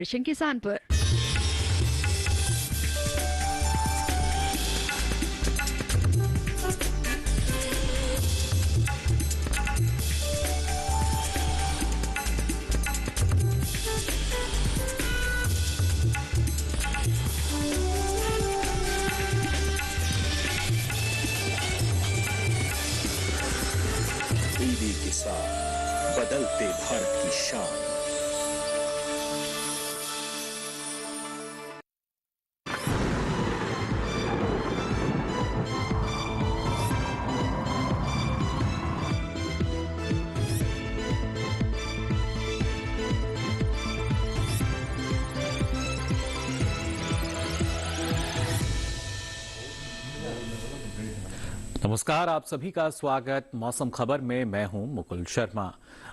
Mission किसान पर। TV के साथ बदलते भारत की शान। नमस्कार, आप सभी का स्वागत मौसम खबर में। मैं हूं मुकुल शर्मा।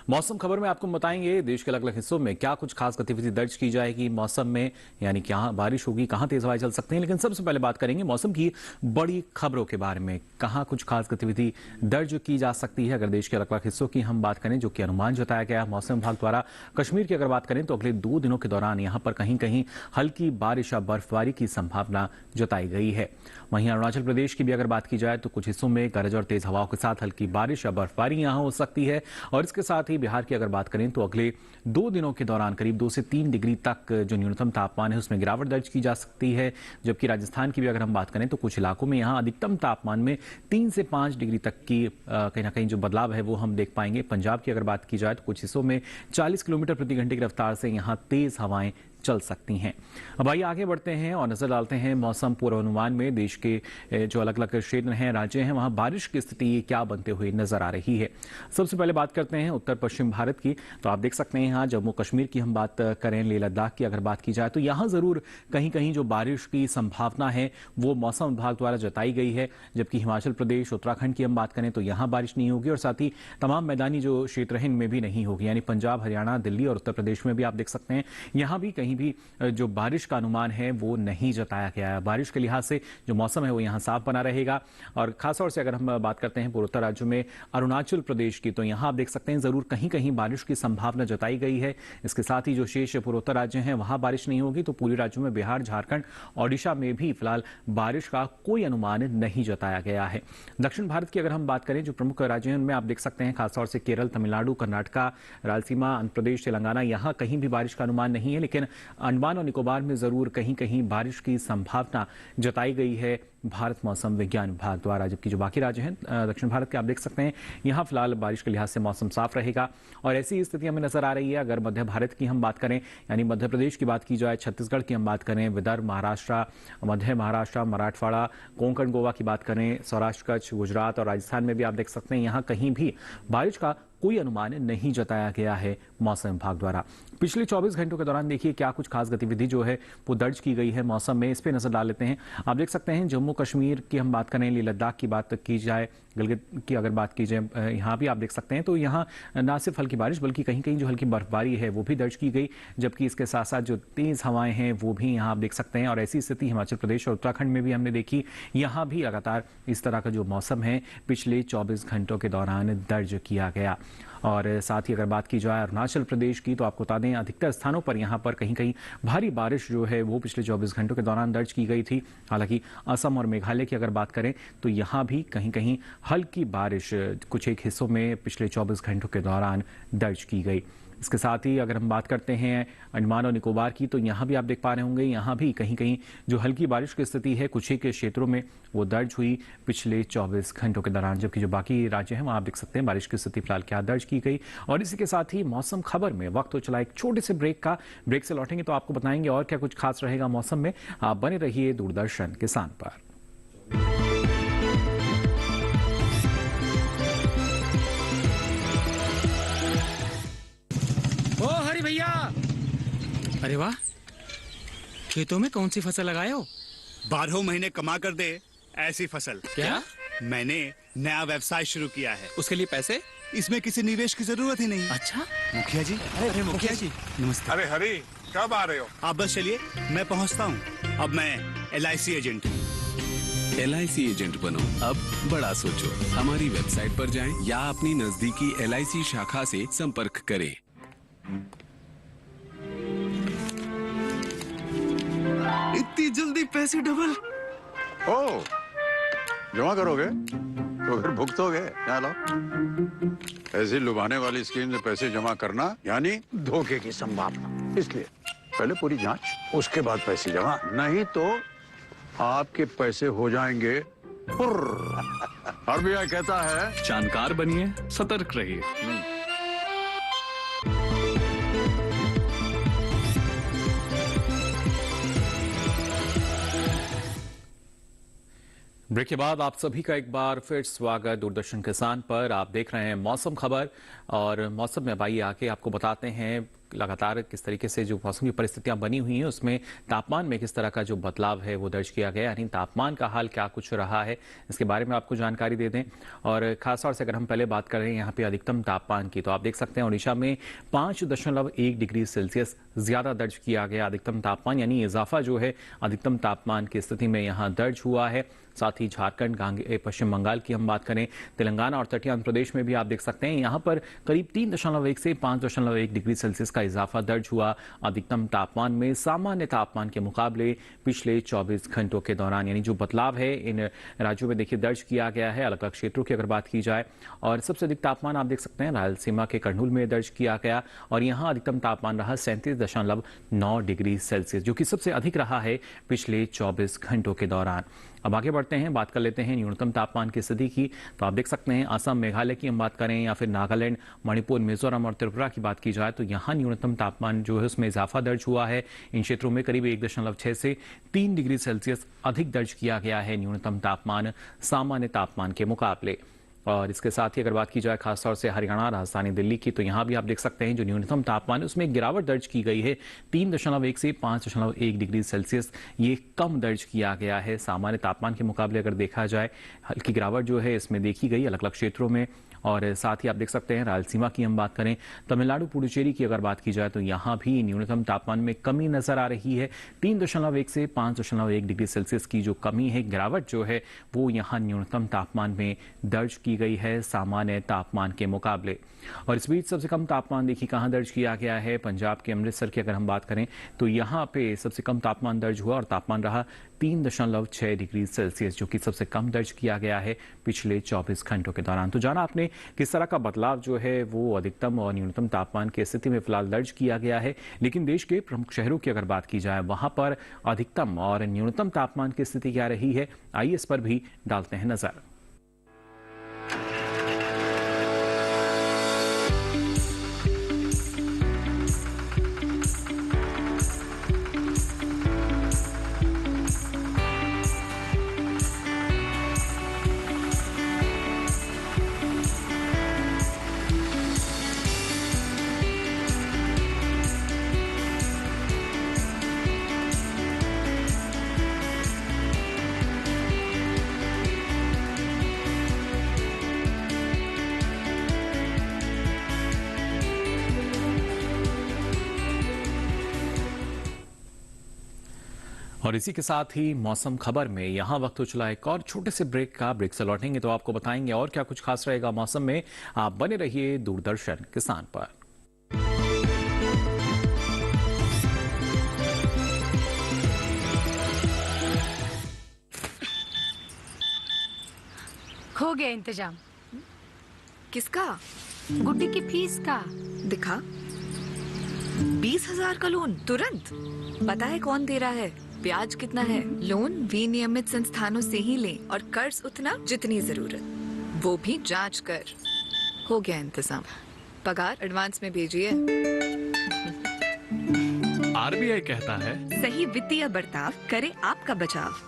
मौसम खबर में आपको बताएंगे देश के अलग अलग हिस्सों में क्या कुछ खास गतिविधि दर्ज की जाएगी मौसम में, यानी क्या बारिश होगी, कहां तेज हवाएं चल सकती हैं। लेकिन सबसे पहले बात करेंगे मौसम की बड़ी खबरों के बारे में, कहां कुछ खास गतिविधि दर्ज की जा सकती है। अगर देश के अलग अलग हिस्सों की हम बात करें, जो कि अनुमान जताया गया है मौसम विभाग द्वारा, कश्मीर की अगर बात करें तो अगले 2 दिनों के दौरान यहां पर कहीं कहीं हल्की बारिश या बर्फबारी की संभावना जताई गई है। वहीं अरुणाचल प्रदेश की भी अगर बात की जाए तो कुछ हिस्सों में गरज और तेज हवाओं के साथ हल्की बारिश या बर्फबारी यहां हो सकती है। और इसके साथ ही बिहार की अगर बात करें तो अगले 2 दिनों के दौरान करीब 2 से 3 डिग्री तक जो न्यूनतम तापमान है उसमें गिरावट दर्ज की जा सकती है। जबकि राजस्थान की भी अगर हम बात करें तो कुछ इलाकों में यहां अधिकतम तापमान में 3 से 5 डिग्री तक की कहीं ना कहीं जो बदलाव है वो हम देख पाएंगे। पंजाब की अगर बात की जाए तो कुछ हिस्सों में 40 किलोमीटर प्रति घंटे की रफ्तार से यहां तेज हवाएं चल सकती हैं। अब आइए आगे बढ़ते हैं और नजर डालते हैं मौसम पूर्वानुमान में। देश के जो अलग अलग क्षेत्र हैं, राज्य हैं, वहां बारिश की स्थिति क्या बनते हुए नजर आ रही है। सबसे पहले बात करते हैं उत्तर पश्चिम भारत की। तो आप देख सकते हैं यहाँ जम्मू कश्मीर की हम बात करें, लेह लद्दाख की अगर बात की जाए तो यहाँ जरूर कहीं कहीं जो बारिश की संभावना है वो मौसम विभाग द्वारा जताई गई है। जबकि हिमाचल प्रदेश, उत्तराखंड की हम बात करें तो यहाँ बारिश नहीं होगी और साथ ही तमाम मैदानी जो क्षेत्र हैं इनमें भी नहीं होगी। यानी पंजाब, हरियाणा, दिल्ली और उत्तर प्रदेश में भी आप देख सकते हैं यहाँ भी कहीं भी जो बारिश का अनुमान है वो नहीं जताया गया है। बारिश के लिहाज से जो मौसम है वो यहाँ साफ बना रहेगा। और खासतौर से अगर हम बात करते हैं पूर्वोत्तर राज्यों में अरुणाचल प्रदेश की, तो यहाँ आप देख सकते हैं जरूर कहीं कहीं बारिश की संभावना जताई गई है। इसके साथ ही जो शेष पूर्वोत्तर राज्य हैं वहां बारिश नहीं होगी, तो पूर्वी राज्यों में बिहार, झारखंड, ओडिशा में भी फिलहाल बारिश का कोई अनुमान नहीं जताया गया है। दक्षिण भारत की अगर हम बात करें, जो प्रमुख राज्य हैं उनमें आप देख सकते हैं खासतौर से केरल, तमिलनाडु, कर्नाटका, रायलसीमा, आंध्र प्रदेश, तेलंगाना, यहाँ कहीं भी बारिश का अनुमान नहीं है। लेकिन अंडमान और निकोबार में जरूर कहीं कहीं बारिश की संभावना जताई गई है भारत मौसम विज्ञान विभाग द्वारा। जबकि जो बाकी राज्य हैं दक्षिण भारत के, आप देख सकते हैं यहाँ फिलहाल बारिश के लिहाज से मौसम साफ रहेगा। और ऐसी स्थिति हमें नजर आ रही है अगर मध्य भारत की हम बात करें, यानी मध्य प्रदेश की बात की जाए, छत्तीसगढ़ की हम बात करें, विदर्भ, महाराष्ट्र, मध्य महाराष्ट्र, मराठवाड़ा, कोंकण, गोवा की बात करें, सौराष्ट्र, कच्छ, गुजरात और राजस्थान में भी आप देख सकते हैं यहाँ कहीं भी बारिश का कोई अनुमान नहीं जताया गया है मौसम विभाग द्वारा। पिछले 24 घंटों के दौरान देखिए क्या कुछ खास गतिविधि जो है वो दर्ज की गई है मौसम में, इस पे नजर डाल लेते हैं। आप देख सकते हैं जम्मू कश्मीर की हम बात करें, लेह लद्दाख की बात की जाए, गिलगित की अगर बात की जाए, यहाँ भी आप देख सकते हैं तो यहाँ ना सिर्फ हल्की बारिश बल्कि कहीं कहीं जो हल्की बर्फबारी है वो भी दर्ज की गई। जबकि इसके साथ साथ जो तेज हवाएं हैं वो भी यहाँ आप देख सकते हैं। और ऐसी स्थिति हिमाचल प्रदेश और उत्तराखंड में भी हमने देखी। यहाँ भी लगातार इस तरह का जो मौसम है पिछले 24 घंटों के दौरान दर्ज किया गया। और साथ ही अगर बात की जाए अरुणाचल प्रदेश की, तो आपको बता दें अधिकतर स्थानों पर यहाँ पर कहीं कहीं भारी बारिश जो है वो पिछले 24 घंटों के दौरान दर्ज की गई थी। हालांकि असम और मेघालय की अगर बात करें तो यहाँ भी कहीं कहीं हल्की बारिश कुछ एक हिस्सों में पिछले 24 घंटों के दौरान दर्ज की गई। इसके साथ ही अगर हम बात करते हैं अंडमान और निकोबार की, तो यहाँ भी आप देख पा रहे होंगे यहाँ भी कहीं कहीं जो हल्की बारिश की स्थिति है कुछ एक क्षेत्रों में वो दर्ज हुई पिछले 24 घंटों के दौरान। जबकि जो बाकी राज्य हैं वहाँ आप देख सकते हैं बारिश की स्थिति फिलहाल क्या दर्ज की गई। और इसी के साथ ही मौसम खबर में वक्त हो चला एक छोटे से ब्रेक का। ब्रेक से लौटेंगे तो आपको बताएंगे और क्या कुछ खास रहेगा मौसम में। आप बने रहिए दूरदर्शन किसान पर। ओ हरी भैया, अरे वाह, खेतों में कौन सी फसल लगाए हो? 12 महीने कमा कर दे ऐसी फसल। क्या? मैंने नया व्यवसाय शुरू किया है। उसके लिए पैसे? इसमें किसी निवेश की जरूरत ही नहीं। अच्छा, मुखिया जी। अरे मुखिया जी, नमस्ते। अरे हरी, कब आ रहे हो? आप बस चलिए, मैं पहुंचता हूँ। अब मैं LIC एजेंट हूँ। LIC एजेंट बनो, अब बड़ा सोचो। हमारी वेबसाइट पर जाएं या अपनी नजदीकी LIC शाखा से संपर्क करें। इतनी जल्दी पैसे डबल। ओ, जमा करोगे तो फिर भुगतोगे। यहाँ लो, ऐसी लुभाने वाली स्कीम में पैसे जमा करना यानी धोखे की संभावना, इसलिए पहले पूरी जांच, उसके बाद पैसे जमा, नहीं तो आपके पैसे हो जाएंगे आरबीआई कहता है जानकार बनिए, सतर्क रहिए। ब्रेक के बाद आप सभी का एक बार फिर स्वागत दूरदर्शन किसान पर। आप देख रहे हैं मौसम खबर और मौसम में भाई आके आपको बताते हैं लगातार किस तरीके से जो मौसम की परिस्थितियां बनी हुई हैं उसमें तापमान में किस तरह का जो बदलाव है वो दर्ज किया गया, यानी तापमान का हाल क्या कुछ रहा है इसके बारे में आपको जानकारी दे दें। और खासतौर से अगर हम पहले बात कर रहे हैं यहाँ पे अधिकतम तापमान की, तो आप देख सकते हैं उड़ीसा में 5.1 डिग्री सेल्सियस ज्यादा दर्ज किया गया अधिकतम तापमान, यानी इजाफा जो है अधिकतम तापमान की स्थिति में यहाँ दर्ज हुआ है। साथ ही झारखंड, पश्चिम बंगाल की हम बात करें, तेलंगाना और तटीय आंध्र प्रदेश में भी आप देख सकते हैं यहाँ पर करीब 3.1 से 5.1 डिग्री सेल्सियस का इजाफा दर्ज हुआ अधिकतम तापमान में सामान्य तापमान के मुकाबले पिछले 24 घंटों के दौरान। यानी जो बदलाव है इन राज्यों में देखिए दर्ज किया गया है अलग अलग क्षेत्रों की अगर बात की जाए। और सबसे अधिक तापमान आप देख सकते हैं रायलसीमा के कर्नूल में दर्ज किया गया और यहाँ अधिकतम तापमान रहा 37.9 डिग्री सेल्सियस, जो कि सबसे अधिक रहा है पिछले 24 घंटों के दौरान। अब आगे बढ़ते हैं, बात कर लेते हैं न्यूनतम तापमान की स्थिति की। तो आप देख सकते हैं असम, मेघालय की हम बात करें या फिर नागालैंड, मणिपुर, मिजोरम और त्रिपुरा की बात की जाए तो यहाँ न्यूनतम तापमान जो है उसमें इजाफा दर्ज हुआ है। इन क्षेत्रों में करीब 1.6 से 3 डिग्री सेल्सियस अधिक दर्ज किया गया है न्यूनतम तापमान सामान्य तापमान के मुकाबले। और इसके साथ ही अगर बात की जाए खासतौर से हरियाणा, राजधानी दिल्ली की, तो यहाँ भी आप देख सकते हैं जो न्यूनतम तापमान है उसमें गिरावट दर्ज की गई है 3.1 से 5.1 डिग्री सेल्सियस, ये कम दर्ज किया गया है सामान्य तापमान के मुकाबले। अगर देखा जाए हल्की गिरावट जो है इसमें देखी गई अलग अलग क्षेत्रों में। और साथ ही आप देख सकते हैं रायलसीमा की हम बात करें, तमिलनाडु, पुडुचेरी की अगर बात की जाए तो यहाँ भी न्यूनतम तापमान में कमी नजर आ रही है। 3.1 से 5.1 डिग्री सेल्सियस की जो कमी है, गिरावट जो है वो यहाँ न्यूनतम तापमान में दर्ज की गई है सामान्य तापमान के मुकाबले। और इस बीच सबसे कम तापमान देखिए कहाँ दर्ज किया गया है, पंजाब के अमृतसर की अगर हम बात करें तो यहाँ पे सबसे कम तापमान दर्ज हुआ और तापमान रहा 3.6 डिग्री सेल्सियस, जो कि सबसे कम दर्ज किया गया है पिछले 24 घंटों के दौरान। तो जाना आपने किस तरह का बदलाव जो है वो अधिकतम और न्यूनतम तापमान की स्थिति में फिलहाल दर्ज किया गया है। लेकिन देश के प्रमुख शहरों की अगर बात की जाए वहां पर अधिकतम और न्यूनतम तापमान की स्थिति क्या रही है, आइए इस पर भी डालते हैं नजर। और इसी के साथ ही मौसम खबर में यहाँ वक्त हो चला एक और छोटे से ब्रेक का। ब्रेक से लौटेंगे तो आपको बताएंगे और क्या कुछ खास रहेगा मौसम में। आप बने रहिए दूरदर्शन किसान पर। हो गया इंतजाम। किसका? गुड्डी की फीस का। दिखा। 20,000 का लोन तुरंत। पता है कौन दे रहा है, ब्याज कितना है? लोन विनियमित संस्थानों से ही लें और कर्ज उतना जितनी जरूरत, वो भी जांच कर। हो गया इंतजाम। पगार एडवांस में भेजिए। आरबीआई कहता है सही वित्तीय बर्ताव करे आपका बचाव।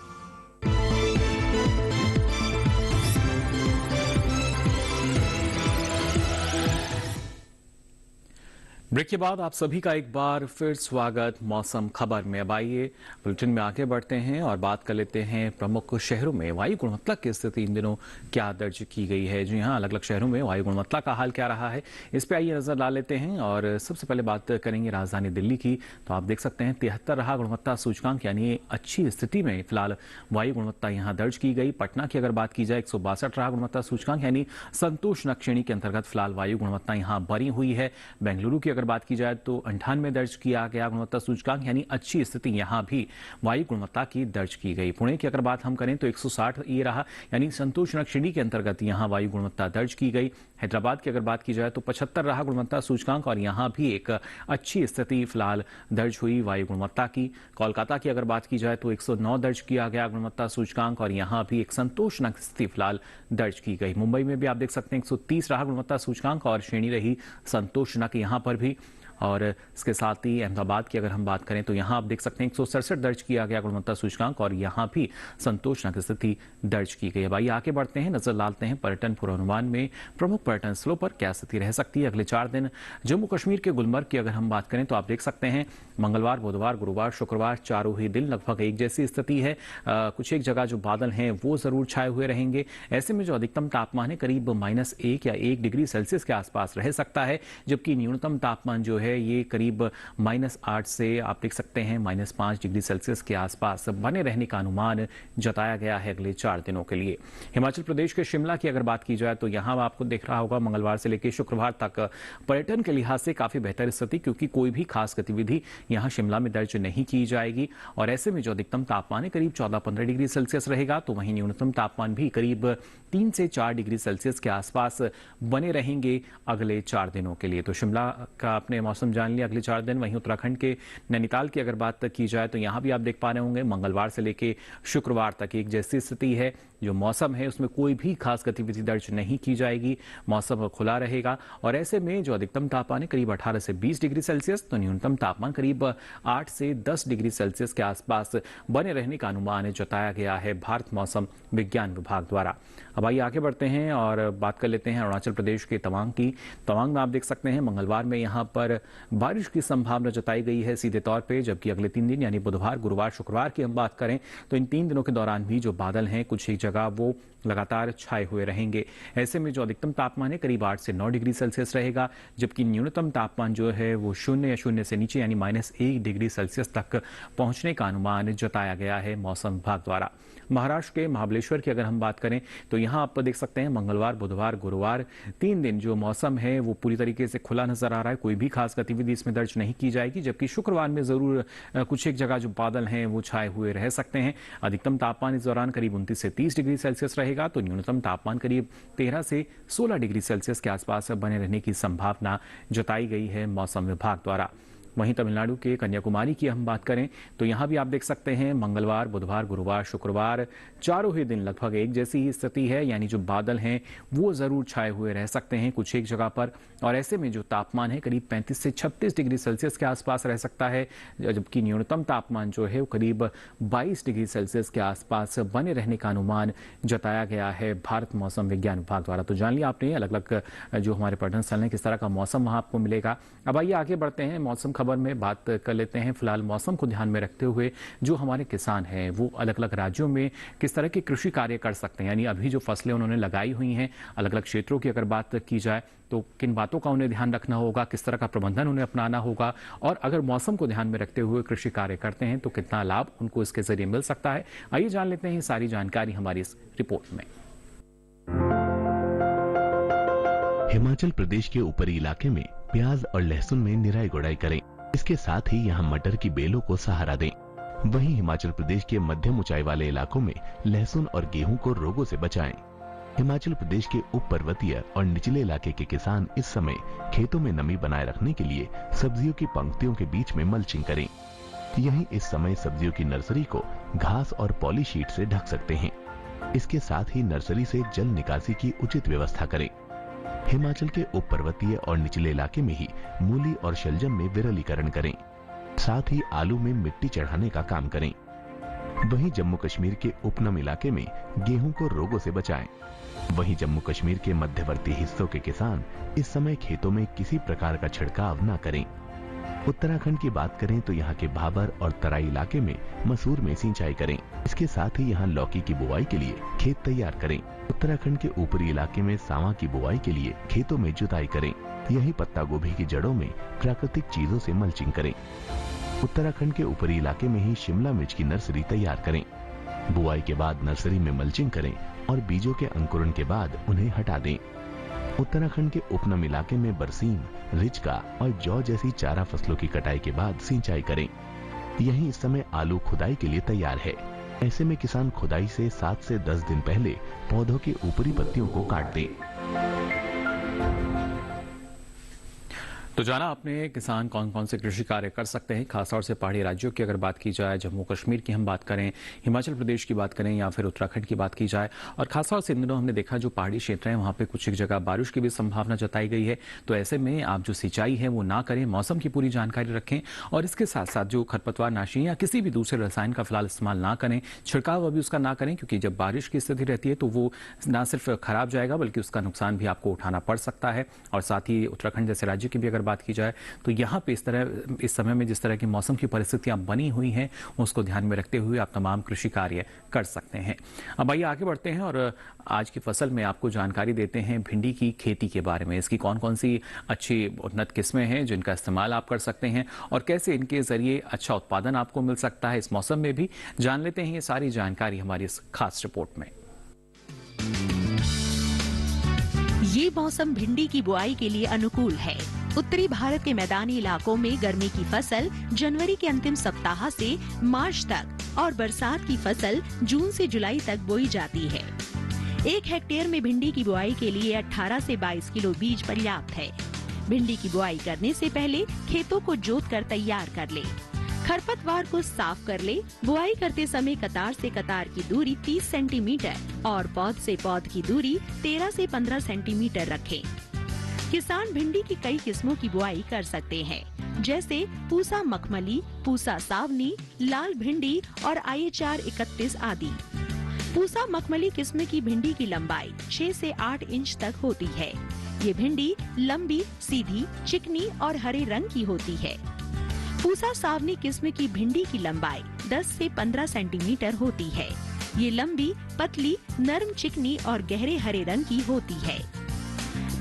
ब्रेक के बाद आप सभी का एक बार फिर स्वागत मौसम खबर में। अब आइए बुलेटिन में आगे बढ़ते हैं और बात कर लेते हैं प्रमुख शहरों में वायु गुणवत्ता की स्थिति इन दिनों क्या दर्ज की गई है। जी हाँ, अलग अलग शहरों में वायु गुणवत्ता का हाल क्या रहा है, इस पे आइए नजर डाल लेते हैं। और सबसे पहले बात करेंगे राजधानी दिल्ली की। तो आप देख सकते हैं 73 रहा गुणवत्ता सूचकांक, यानी अच्छी स्थिति में फिलहाल वायु गुणवत्ता यहाँ दर्ज की गई। पटना की अगर बात की जाए 162 रहा गुणवत्ता सूचकांक, यानी संतोषजनक श्रेणी के अंतर्गत फिलहाल वायु गुणवत्ता यहाँ बनी हुई है। बेंगलुरु की अगर बात की जाए तो 98 दर्ज किया गया गुणवत्ता सूचकांक, यानी अच्छी स्थिति यहां भी वायु गुणवत्ता की दर्ज की गई। पुणे की अगर बात हम करें तो 160 ये रहा, यानी संतोषजनक श्रेणी के अंतर्गत यहां वायु गुणवत्ता दर्ज की गई। हैदराबाद की अगर बात की जाए तो 75 रहा गुणवत्ता सूचकांक और यहां भी एक अच्छी स्थिति फिलहाल दर्ज हुई वायु गुणवत्ता की। कोलकाता की अगर बात की जाए तो 109 दर्ज किया गया गुणवत्ता सूचकांक और यहां भी एक संतोषजनक स्थिति फिलहाल दर्ज की गई। मुंबई में भी आप देख सकते हैं 130 रहा गुणवत्ता सूचकांक और श्रेणी रही संतोषजनक यहां पर भी। और इसके साथ ही अहमदाबाद की अगर हम बात करें तो यहां आप देख सकते हैं 167 दर्ज किया गया गुणवत्ता सूचकांक और यहां भी संतोषजनक स्थिति दर्ज की गई है। भाई आगे बढ़ते हैं, नजर डालते हैं पर्यटन पूर्वानुमान में प्रमुख पर्यटन स्थलों पर क्या स्थिति रह सकती है अगले 4 दिन। जम्मू कश्मीर के गुलमर्ग की अगर हम बात करें तो आप देख सकते हैं मंगलवार, बुधवार, गुरुवार, शुक्रवार चारों ही दिन लगभग एक जैसी स्थिति है। कुछ एक जगह जो बादल हैं वो जरूर छाए हुए रहेंगे। ऐसे में जो अधिकतम तापमान है करीब -1 या 1 डिग्री सेल्सियस के आसपास रह सकता है, जबकि न्यूनतम तापमान जो है ये करीब -8 से आप देख सकते हैं -5 डिग्री सेल्सियस के आसपास बने रहने का अनुमान जताया गया है अगले 4 दिनों के लिए। हिमाचल प्रदेश के शिमला की अगर बात की जाए तो यहां आपको दिख रहा होगा मंगलवार से लेकर शुक्रवार तक पर्यटन के लिहाज से काफी बेहतर स्थिति, क्योंकि कोई भी खास गतिविधि यहां शिमला में दर्ज नहीं की जाएगी। और ऐसे में जो अधिकतम तापमान है करीब 14-15 डिग्री सेल्सियस रहेगा, तो वहीं न्यूनतम तापमान भी करीब 3 से 4 डिग्री सेल्सियस के आसपास बने रहेंगे अगले 4 दिनों के लिए। तो शिमला का अपने मौसम जान लिया अगले 4 दिन। वहीं उत्तराखंड के नैनीताल की अगर बात की जाए तो यहां भी आप देख पा रहे होंगे मंगलवार से लेकर शुक्रवार तक एक जैसी स्थिति है। जो मौसम है उसमें कोई भी खास गतिविधि दर्ज नहीं की जाएगी, मौसम खुला रहेगा। और ऐसे में जो अधिकतम तापमान है करीब 18 से 20 डिग्री सेल्सियस, तो न्यूनतम तापमान करीब 8 से 10 डिग्री सेल्सियस के आसपास बने रहने का अनुमान जताया गया है भारत मौसम विज्ञान विभाग द्वारा। अब आइए आगे बढ़ते हैं और बात कर लेते हैं अरुणाचल प्रदेश के तवांग की। तवांग में आप देख सकते हैं मंगलवार में यहां पर बारिश की संभावना जताई गई है सीधे तौर पे, जबकि अगले 3 दिन यानी बुधवार, गुरुवार, शुक्रवार की हम बात करें तो इन 3 दिनों के दौरान भी जो बादल हैं कुछ एक जगह वो लगातार छाए हुए रहेंगे। ऐसे में जो अधिकतम तापमान है करीब 8 से 9 डिग्री सेल्सियस रहेगा, जबकि न्यूनतम तापमान जो है वो 0 या 0 से नीचे यानी -1 डिग्री सेल्सियस तक पहुंचने का अनुमान जताया गया है मौसम विभाग द्वारा। महाराष्ट्र के महाबलेश्वर की अगर हम बात करें तो यहां आप देख सकते हैं मंगलवार, बुधवार, गुरुवार 3 दिन जो मौसम है वो पूरी तरीके से खुला नजर आ रहा है। कोई भी खास गतिविधि इसमें दर्ज नहीं की जाएगी, जबकि शुक्रवार में जरूर कुछ एक जगह जो बादल हैं वो छाए हुए रह सकते हैं। अधिकतम तापमान इस दौरान करीब 29 से 30 डिग्री सेल्सियस रहेगा, तो न्यूनतम तापमान करीब 13 से 16 डिग्री सेल्सियस के आसपास बने रहने की संभावना जताई गई है मौसम विभाग द्वारा। वहीं तमिलनाडु के कन्याकुमारी की हम बात करें तो यहां भी आप देख सकते हैं मंगलवार, बुधवार, गुरुवार, शुक्रवार चारों ही दिन लगभग एक जैसी ही स्थिति है, यानी जो बादल हैं वो जरूर छाए हुए रह सकते हैं कुछ एक जगह पर। और ऐसे में जो तापमान है करीब 35 से 36 डिग्री सेल्सियस के आसपास रह सकता है, जबकि न्यूनतम तापमान जो है वो करीब 22 डिग्री सेल्सियस के आसपास बने रहने का अनुमान जताया गया है भारत मौसम विज्ञान विभाग द्वारा। तो जान लिया आपने अलग अलग जो हमारे पर्यटन स्थल हैं किस तरह का मौसम वहां आपको मिलेगा। अब आइए आगे बढ़ते हैं, मौसम खबर में बात कर लेते हैं। फिलहाल मौसम को ध्यान में रखते हुए जो हमारे किसान हैं वो अलग अलग राज्यों में किस तरह के कृषि कार्य कर सकते हैं, यानी अभी जो फसलें उन्होंने लगाई हुई हैं अलग अलग क्षेत्रों की अगर बात की जाए तो किन बातों का उन्हें ध्यान रखना होगा, किस तरह का प्रबंधन उन्हें अपनाना होगा, और अगर मौसम को ध्यान में रखते हुए कृषि कार्य करते हैं तो कितना लाभ उनको इसके जरिए मिल सकता है। आइए जान लेते हैं सारी जानकारी हमारी इस रिपोर्ट में। हिमाचल प्रदेश के ऊपरी इलाके में प्याज और लहसुन में निराई गुड़ाई करें। इसके साथ ही यहाँ मटर की बेलों को सहारा दें। वहीं हिमाचल प्रदेश के मध्यम ऊंचाई वाले इलाकों में लहसुन और गेहूं को रोगों से बचाएं। हिमाचल प्रदेश के उप पर्वतीय और निचले इलाके के किसान इस समय खेतों में नमी बनाए रखने के लिए सब्जियों की पंक्तियों के बीच में मल्चिंग करें। यहीं इस समय सब्जियों की नर्सरी को घास और पॉलीशीट से ढक सकते हैं। इसके साथ ही नर्सरी से जल निकासी की उचित व्यवस्था करें। हिमाचल के उप पर्वतीय और निचले इलाके में ही मूली और शलजम में विरलीकरण करें। साथ ही आलू में मिट्टी चढ़ाने का काम करें। वहीं जम्मू कश्मीर के उपनम इलाके में गेहूं को रोगों से बचाएं। वहीं जम्मू कश्मीर के मध्यवर्ती हिस्सों के किसान इस समय खेतों में किसी प्रकार का छिड़काव न करें। उत्तराखंड की बात करें तो यहाँ के भाबर और तराई इलाके में मसूर में सिंचाई करें। इसके साथ ही यहाँ लौकी की बुआई के लिए खेत तैयार करें। उत्तराखंड के ऊपरी इलाके में सांवा की बुआई के लिए खेतों में जुताई करें। यही पत्ता गोभी की जड़ों में प्राकृतिक चीजों से मल्चिंग करें। उत्तराखंड के ऊपरी इलाके में ही शिमला मिर्च की नर्सरी तैयार करें। बुआई के बाद नर्सरी में मल्चिंग करें और बीजों के अंकुरण के बाद उन्हें हटा दें। उत्तराखंड के उपनम इलाके में बरसीम, रिचका और जौ जैसी चारा फसलों की कटाई के बाद सिंचाई करें। यहीं इस समय आलू खुदाई के लिए तैयार है। ऐसे में किसान खुदाई से 7 से 10 दिन पहले पौधों की ऊपरी पत्तियों को काट दे। तो जाना आपने किसान कौन कौन से कृषि कार्य कर सकते हैं, खासतौर से पहाड़ी राज्यों की अगर बात की जाए, जम्मू कश्मीर की हम बात करें, हिमाचल प्रदेश की बात करें या फिर उत्तराखंड की बात की जाए। और खासतौर से इन दिनों हमने देखा जो पहाड़ी क्षेत्र हैं वहां पे कुछ एक जगह बारिश की भी संभावना जताई गई है। तो ऐसे में आप जो सिंचाई है वो ना करें, मौसम की पूरी जानकारी रखें और इसके साथ साथ जो खरपतवार नाशी या किसी भी दूसरे रसायन का फिलहाल इस्तेमाल ना करें, छिड़काव अभी उसका ना करें, क्योंकि जब बारिश की स्थिति रहती है तो वो ना सिर्फ खराब जाएगा बल्कि उसका नुकसान भी आपको उठाना पड़ सकता है। और साथ ही उत्तराखंड जैसे राज्य की भी अगर बात की जाए तो यहाँ पे इस समय में जिस तरह की मौसम की परिस्थितियां बनी हुई हैं उसको ध्यान में रखते हुए आप तमाम कृषि कार्य कर सकते हैं। अब आइए आगे बढ़ते हैं और आज की फसल में आपको जानकारी देते हैं भिंडी की खेती के बारे में। इसकी कौन कौन सी अच्छी उन्नत किस्में हैं जिनका इस्तेमाल आप कर सकते हैं और कैसे इनके जरिए अच्छा उत्पादन आपको मिल सकता है इस मौसम में भी। जान लेते हैं ये सारी जानकारी हमारी इस खास रिपोर्ट में। ये मौसम भिंडी की बुआई के लिए अनुकूल है। उत्तरी भारत के मैदानी इलाकों में गर्मी की फसल जनवरी के अंतिम सप्ताह से मार्च तक और बरसात की फसल जून से जुलाई तक बोई जाती है। 1 हेक्टेयर में भिंडी की बुआई के लिए 18 से 22 किलो बीज पर्याप्त है। भिंडी की बुआई करने से पहले खेतों को जोतकर तैयार कर ले। खरपतवार को साफ कर ले। बुआई करते समय कतार से कतार की दूरी 30 सेंटीमीटर और पौध से पौध की दूरी 13 से 15 सेंटीमीटर रखें। किसान भिंडी की कई किस्मों की बुआई कर सकते हैं, जैसे पूसा मखमली, पूसा सावनी, लाल भिंडी और IHR 31 आदि। पूसा मखमली किस्म की भिंडी की लंबाई 6 से 8 इंच तक होती है। ये भिंडी लंबी, सीधी, चिकनी और हरे रंग की होती है। पूसा सावनी किस्म की भिंडी की लंबाई 10 से 15 सेंटीमीटर होती है। ये लंबी, पतली, नरम, चिकनी और गहरे हरे रंग की होती है।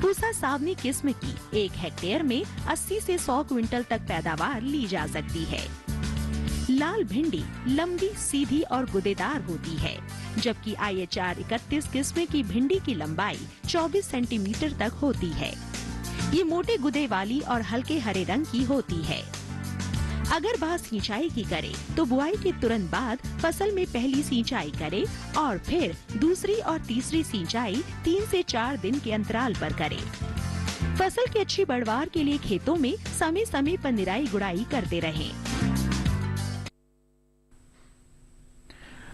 पूसा सावनी किस्म की 1 हेक्टेयर में 80 से 100 क्विंटल तक पैदावार ली जा सकती है। लाल भिंडी लंबी, सीधी और गुदेदार होती है, जबकि IHR 31 किस्म की भिंडी की लंबाई 24 सेंटीमीटर तक होती है। ये मोटे गुदे वाली और हल्के हरे रंग की होती है। अगर बात सिंचाई की करें तो बुआई के तुरंत बाद फसल में पहली सिंचाई करें और फिर दूसरी और तीसरी सिंचाई 3 से 4 दिन के अंतराल पर करें। फसल की अच्छी पैदावार के लिए खेतों में समय समय पर निराई गुड़ाई करते रहें।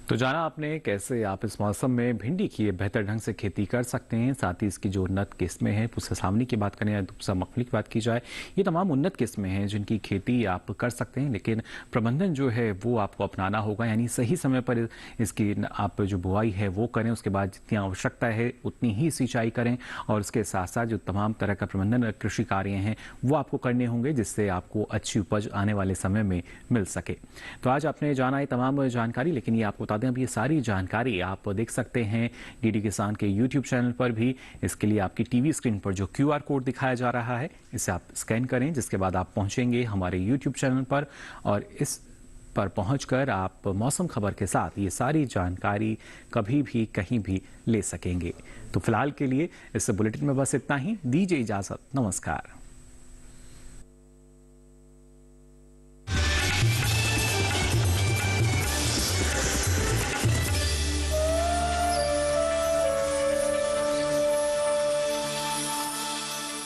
तो जाना आपने कैसे आप इस मौसम में भिंडी की बेहतर ढंग से खेती कर सकते हैं। साथ ही इसकी जो उन्नत किस्में हैं, पूसा सावनी की बात करें या पूसा मखमली की बात की जाए, ये तमाम उन्नत किस्में हैं जिनकी खेती आप कर सकते हैं, लेकिन प्रबंधन जो है वो आपको अपनाना होगा। यानी सही समय पर इसकी आप जो बुआई है वो करें, उसके बाद जितनी आवश्यकता है उतनी ही सिंचाई करें और उसके साथ साथ जो तमाम तरह का प्रबंधन कृषि कार्य हैं वो आपको करने होंगे, जिससे आपको अच्छी उपज आने वाले समय में मिल सके। तो आज आपने जाना है तमाम जानकारी, लेकिन ये आपको अब ये सारी जानकारी आप देख सकते हैं डीडी किसान के YouTube चैनल पर भी। इसके लिए आपकी टीवी स्क्रीन पर जो QR कोड दिखाया जा रहा है इसे आप स्कैन करें, जिसके बाद आप पहुंचेंगे हमारे YouTube चैनल पर और इस पर पहुंचकर आप मौसम खबर के साथ ये सारी जानकारी कभी भी कहीं भी ले सकेंगे। तो फिलहाल के लिए इस बुलेटिन में बस इतना ही। दीजिए इजाजत। नमस्कार।